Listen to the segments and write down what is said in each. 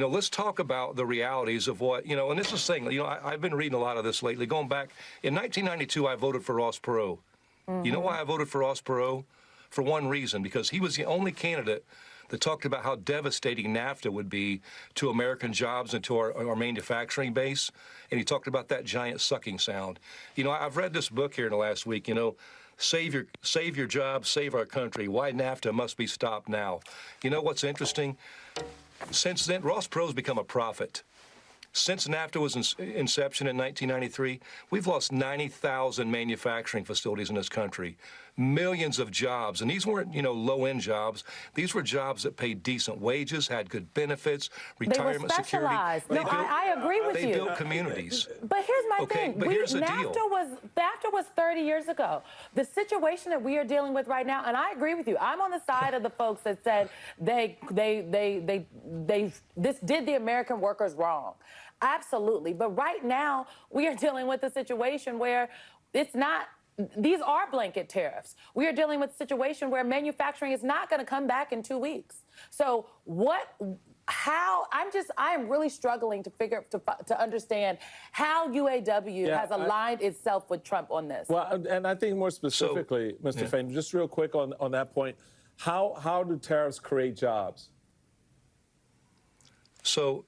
let's talk about the realities of what, and this is saying, I've been reading a lot of this lately. Going back, in 1992, I voted for Ross Perot. You know why I voted for Ross Perot? For one reason, because he was the only candidate that talked about how devastating NAFTA would be to American jobs and to our manufacturing base. And he talked about that giant sucking sound. I've read this book here in the last week, Save your jobs, save our country. Why NAFTA must be stopped now. You know what's interesting? Since then, Ross Perot's become a prophet. Since NAFTA was inception in 1993, we've lost 90,000 manufacturing facilities in this country, millions of jobs. And these weren't, low-end jobs. These were jobs that paid decent wages, had good benefits, retirement security. No, I agree with you. They built communities. But here's my thing. But here's the NAFTA deal. NAFTA was 30 years ago. The situation that we are dealing with right now, and I agree with you. I'm on the side of the folks that said this did the American workers wrong. Absolutely. But right now, we are dealing with a situation where it's not, these are blanket tariffs. We are dealing with a situation where manufacturing is not going to come back in 2 weeks. So I am really struggling to understand how UAW has aligned itself with Trump on this. Well, and I think more specifically, Mr. Fain, just real quick on that point, how do tariffs create jobs? So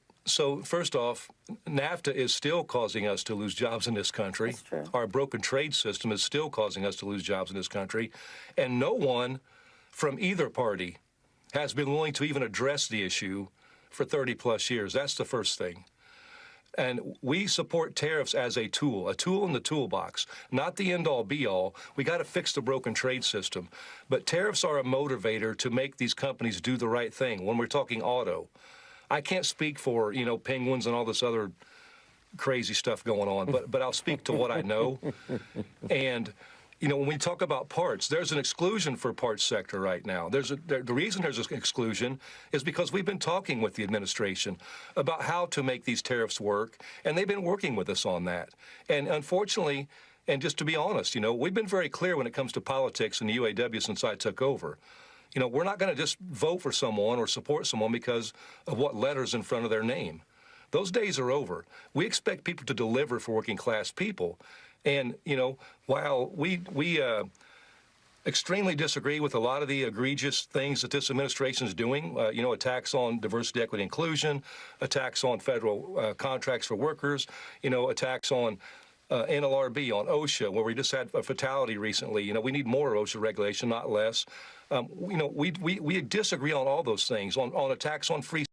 first off, NAFTA is still causing us to lose jobs in this country. That's true. Our broken trade system is still causing us to lose jobs in this country. And no one from either party has been willing to even address the issue for 30-plus years. That's the first thing. And we support tariffs as a tool in the toolbox, not the end-all, be-all. We got to fix the broken trade system. But tariffs are a motivator to make these companies do the right thing. When we're talking auto, I can't speak for, penguins and all this other crazy stuff going on, but I'll speak to what I know. And, when we talk about parts, there's an exclusion for parts sector right now. The reason there's an exclusion is because we've been talking with the administration about how to make these tariffs work, and they've been working with us on that. And unfortunately, and just to be honest, we've been very clear when it comes to politics in the UAW since I took over. We're not going to just vote for someone or support someone because of what letters in front of their name. Those days are over. We expect people to deliver for working-class people. And, while we extremely disagree with a lot of the egregious things that this administration is doing, attacks on diversity, equity, inclusion, attacks on federal contracts for workers, attacks on NLRB, on OSHA, where we just had a fatality recently. We need more OSHA regulation, not less. We disagree on all those things, on attacks on free